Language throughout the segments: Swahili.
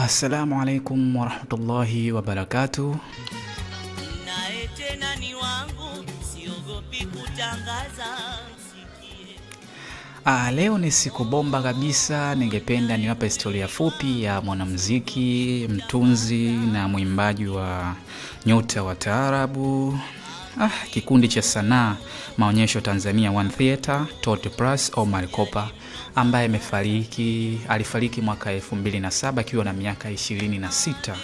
Assalamu alaikum warahmatullahi wabarakatuh. Nae tena ni wangu, siogopi kutangaza. Leo ni siku bomba kabisa. Ningependa niwape historia fupi ya mwanamuziki, mtunzi na mwimbaji wa nyota wa taarabu, kikundi cha sanaa maonyesho Tanzania One Theater, Totti Plus Omar Kopa, ambaye alifariki mwaka 2007 akiwa na miaka 26.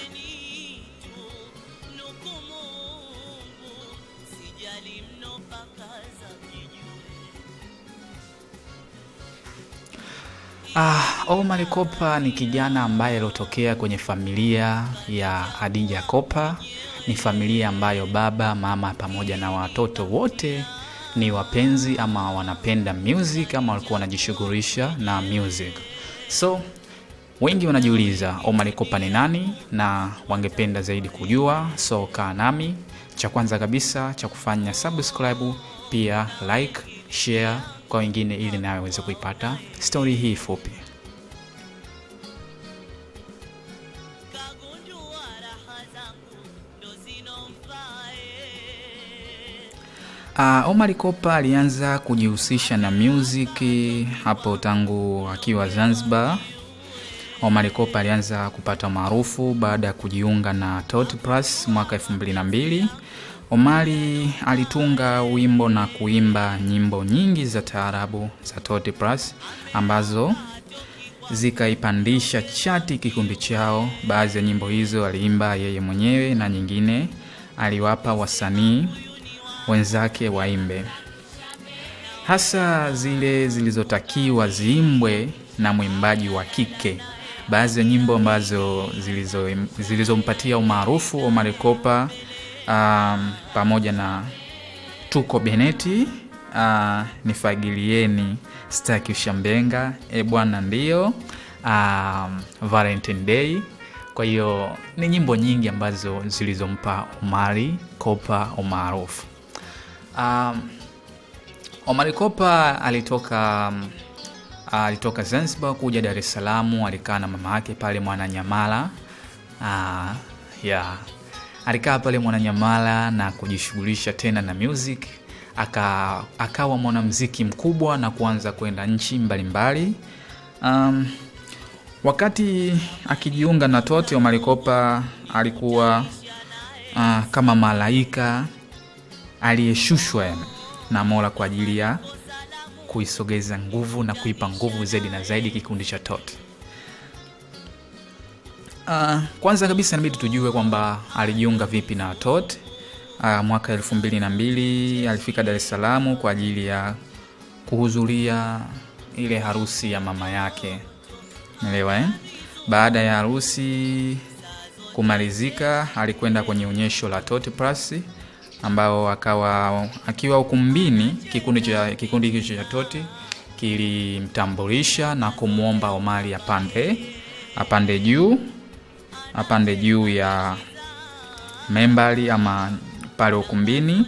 Omar Kopa ni kijana ambaye alotokea kwenye familia ya Hadija Kopa. Ni familia ambayo baba, mama pamoja na watoto wote ni wapenzi ama wanapenda music ama walikuwa wanajishughulisha na music. So wengi wanajiuliza Omar Kopa ni nani na wangependa zaidi kujua. So kaa nami. Cha kwanza kabisa cha kufanya subscribe, pia like, share kwa wengine ili nawe uweze kuipata story hii fupi. Omar Kopa alianza kujihusisha na music hapo tangu akiwa Zanzibar. Omar Kopa alianza kupata maarufu baada ya kujiunga na Totti Plus mwaka 2002. Omari alitunga wimbo na kuimba nyimbo nyingi za taarabu za Totti Plus ambazo zikaipandisha chati kikundi chao. Baadhi ya nyimbo hizo aliimba yeye mwenyewe na nyingine aliwapa wasanii wenzake waimbe, hasa zile zilizotakiwa ziimbwe na mwimbaji wa kike. Baadhi ya nyimbo ambazo zilizompatia umaarufu Omar Kopa pamoja na Tuko Beneti, Nifagilieni, Staki Ushambenga, Bwana Ndio, Valentine Day. Kwa hiyo ni nyimbo nyingi ambazo zilizompa Omar Kopa umaarufu. Omar Kopa alitoka Zanzibar kuja Dar es Salaam. Alikaa na mama yake pale Mwananyamala. Alikaa pale Mwananyamala na kujishughulisha tena na music. Akawa mwanamuziki mkubwa na kuanza kwenda nchi mbalimbali. Wakati akijiunga na Totti, Omar Kopa alikuwa kama malaika aliyeshushwa na Mola kwa ajili ya kuisogeza nguvu na kuipa nguvu zaidi na zaidi kikundi cha Totti. Kwanza kabisa inabidi tujue kwamba alijiunga vipi na Totti. Mwaka 2002 alifika Dar es Salaam kwa ajili ya kuhudhuria ile harusi ya mama yake. Unaelewa Baada ya harusi kumalizika, alikwenda kwenye onyesho la Totti Plus ambao akiwa ukumbini. Kikundi hicho cha Totti kilimtambulisha na kumuomba Omar apande juu ya membali ama pale ukumbini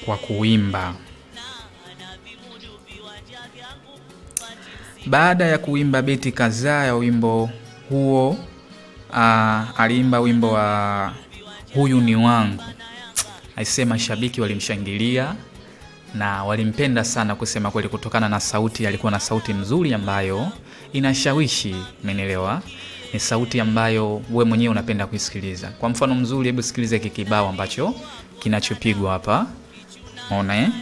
kwa kuimba. Baada ya kuimba beti kadhaa ya wimbo huo, aliimba wimbo wa Huyu Ni Wangu. Aisema shabiki walimshangilia na walimpenda sana, kusema kweli, kutokana na sauti. Alikuwa na sauti nzuri ambayo inashawishi, umeelewa? Ni sauti ambayo we mwenyewe unapenda kuisikiliza. Kwa mfano mzuri, hebu sikiliza hiki kibao ambacho kinachopigwa hapa. Unaona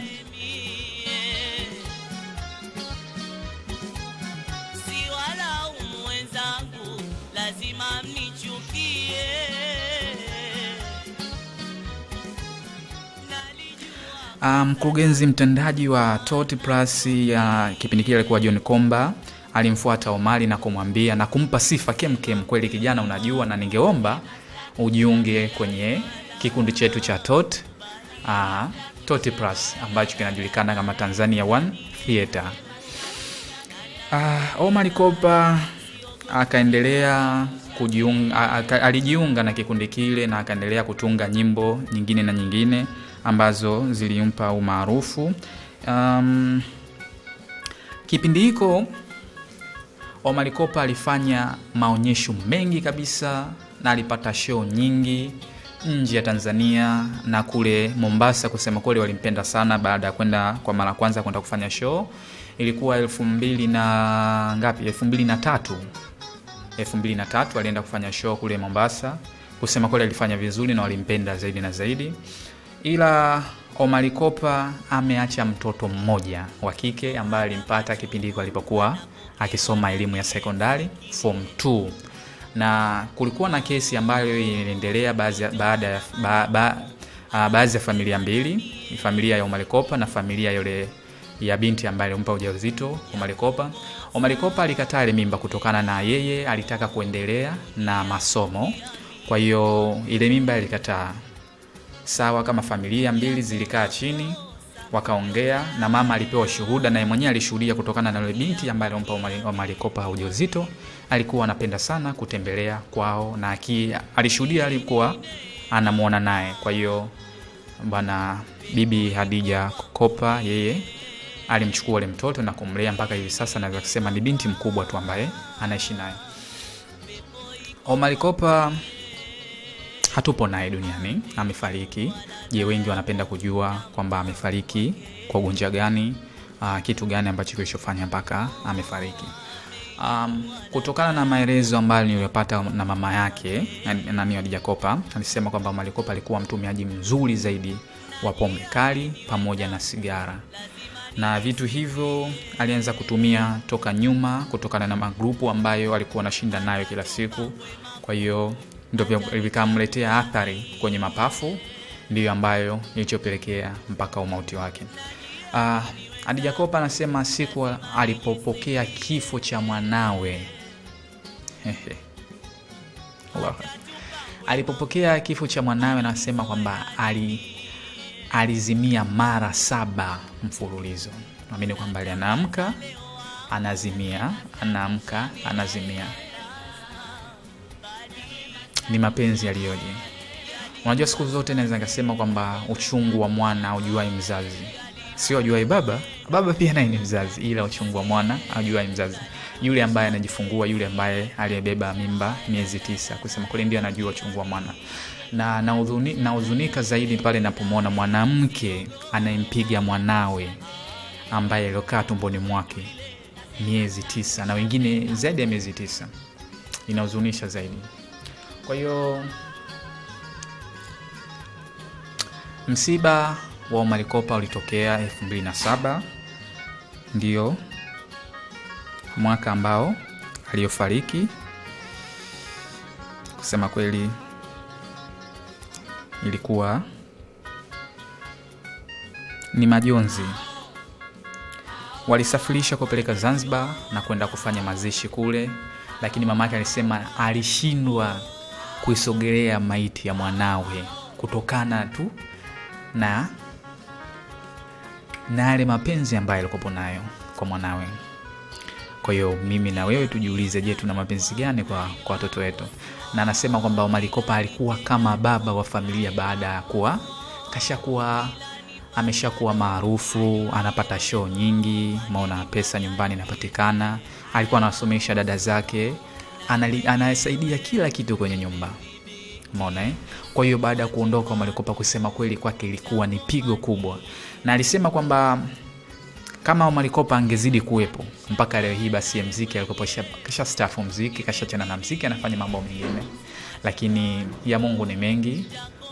mkurugenzi mtendaji wa Totti Plus ya kipindi kile alikuwa John Komba. Alimfuata Omar na kumwambia na kumpa sifa kemkem, kweli kijana unajua, na ningeomba ujiunge kwenye kikundi chetu cha Totti Plus ambacho kinajulikana kama Tanzania One Theater. Omar Kopa akaendelea alijiunga na kikundi kile na akaendelea kutunga nyimbo nyingine na nyingine ambazo zilimpa umaarufu. Kipindi hiko Omar Kopa alifanya maonyesho mengi kabisa na alipata show nyingi nje ya Tanzania na kule Mombasa. Kusema kweli walimpenda sana. Baada ya kwenda kwa mara kwanza kwenda kufanya show ilikuwa 2003 alienda kufanya show kule Mombasa. Kusema kweli alifanya vizuri na walimpenda zaidi na zaidi. Ila Omar Kopa ameacha mtoto mmoja wa kike ambaye alimpata kipindi alipokuwa akisoma elimu ya sekondari form 2. Na kulikuwa na kesi ambayo iliendelea baadhi ya familia mbili, familia ya Omar Kopa na familia yule ya binti ambaye alimpa ujauzito Omar Kopa. Omar Kopa alikataa ile mimba kutokana na yeye alitaka kuendelea na masomo. Kwa hiyo ile mimba ilikataa. Sawa, kama familia mbili zilikaa chini wakaongea na mama alipewa shuhuda na yeye mwenyewe alishuhudia kutokana na yule binti ambaye alimpa Omar Kopa ujauzito alikuwa anapenda sana kutembelea kwao na alishuhudia alikuwa anamuona naye. Kwa hiyo bwana bibi Hadija Kopa yeye alimchukua yule mtoto na kumlea mpaka hivi sasa naweza kusema ni binti mkubwa tu ambaye anaishi naye. Omar Kopa hatupo naye duniani, amefariki. Je, wengi wanapenda kujua kwamba amefariki kwa ugonjwa gani, kitu gani ambacho kilichofanya mpaka amefariki. Kutokana na maelezo ambayo niliyopata na mama yake na Hadija Kopa, alisema kwamba Omar Kopa alikuwa mtumiaji mzuri zaidi wa pombe kali pamoja na sigara. Na vitu hivyo alianza kutumia toka nyuma kutokana na magrupu ambayo alikuwa anashinda nayo kila siku. Kwa hiyo ndio vikamletea athari kwenye mapafu, ndio ambayo ilichopelekea mpaka umauti wake. Hadija Kopa anasema siku alipopokea kifo cha mwanawe alipopokea kifo cha mwanawe anasema kwamba alizimia mara 7 mfululizo. Naamini kwamba anaamka anazimia, anaamka anazimia. Ni mapenzi yaliyoje. Unajua siku zote naweza ngasema kwamba uchungu wa mwana aujuai mzazi. Sio ajuai baba, baba pia naye ni mzazi, ila uchungu wa mwana aujuai mzazi. Yule ambaye anajifungua, yule ambaye aliyebeba mimba miezi 9, kusema kweli ndio anajua uchungu wa mwana. Na nahuzunika zaidi pale ninapomwona mwanamke anayempiga mwanawe ambaye alikaa tumboni mwake miezi 9 na wengine zaidi ya miezi 9. Inahuzunisha zaidi. Kwa hiyo msiba wa Omar Kopa ulitokea 2007, ndio mwaka ambao aliyofariki. Kusema kweli ilikuwa ni majonzi. Walisafirisha kupeleka Zanzibar na kwenda kufanya mazishi kule, lakini mamake alisema alishindwa kuisogelea maiti ya mwanawe kutokana tu na yale mapenzi ambayo alikuwa nayo kwa mwanawe. Kwa hiyo mimi na wewe tujiulize, je, tuna mapenzi gani kwa watoto wetu? Na anasema kwamba Omar Kopa alikuwa kama baba wa familia baada ya kuwa ameshakuwa maarufu, anapata show nyingi, maana pesa nyumbani inapatikana, alikuwa anasomesha dada zake, anasaidia kila kitu kwenye nyumba. Umeona Kwa hiyo baada ya kuondoka Omar Kopa, kusema kweli kwake ilikuwa ni pigo kubwa. Na alisema kwamba kama Omar Kopa angezidi kuwepo mpaka leo hii, basi muziki alikuwa kisha staafu muziki, kashachana na muziki, anafanya mambo mengine. Lakini ya Mungu ni mengi,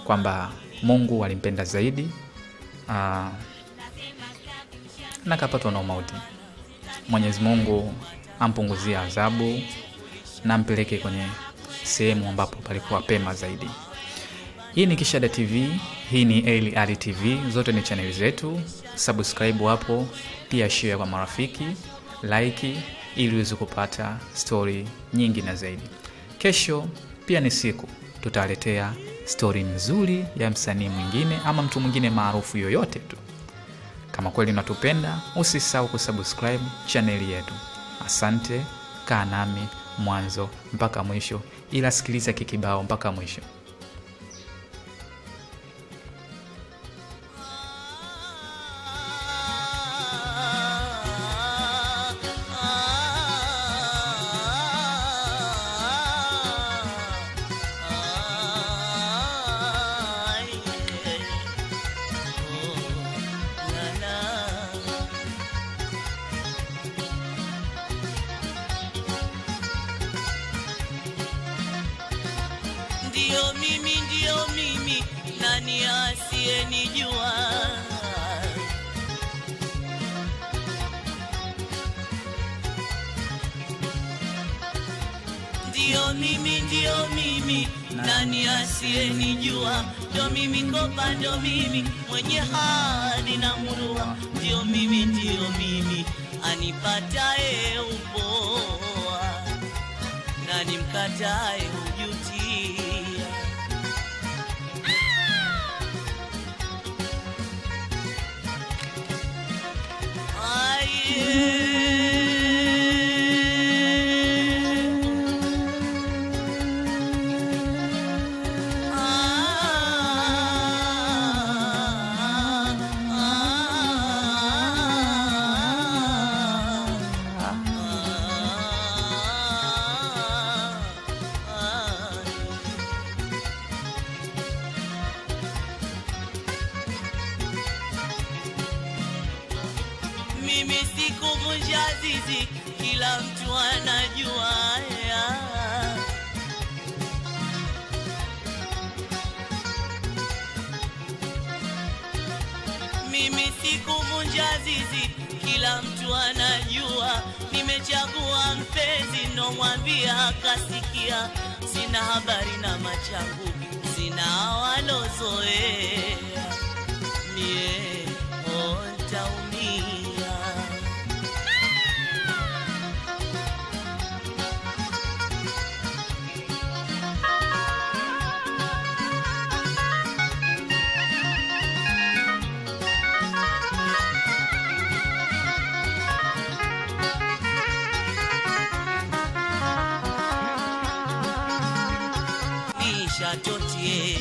kwamba Mungu alimpenda zaidi na kapatwa na mauti. Mwenyezi Mungu ampunguzie adhabu na mpeleke kwenye sehemu ambapo palikuwa pema zaidi. Hii ni Kishada TV, hii ni Ali TV, zote ni channel zetu. Subscribe hapo, pia share kwa marafiki, like ili uweze kupata story nyingi na zaidi. Kesho pia ni siku tutaletea story nzuri ya msanii mwingine ama mtu mwingine maarufu yoyote tu. Kama kweli unatupenda, usisahau kusubscribe channel yetu. Asante, kaa nami mwanzo mpaka mwisho, ila sikiliza kikibao mpaka mwisho. ndio mimi, nani asiyenijua? Ndio mimi, nani asiyenijua? Ndio mimi Kopa, ndio mimi mwenye hadi na murua. Ndio mimi, anipataye upoa, nani mkataye hujutia. Mimi sikuvunja zizi, kila mtu anajua ya. Mimi sikuvunja zizi, kila mtu anajua. Nimechagua mpenzi, ndo mwambia akasikia. Sina habari na machangu, sina walozoea. Mie ntaumia. Nishatotie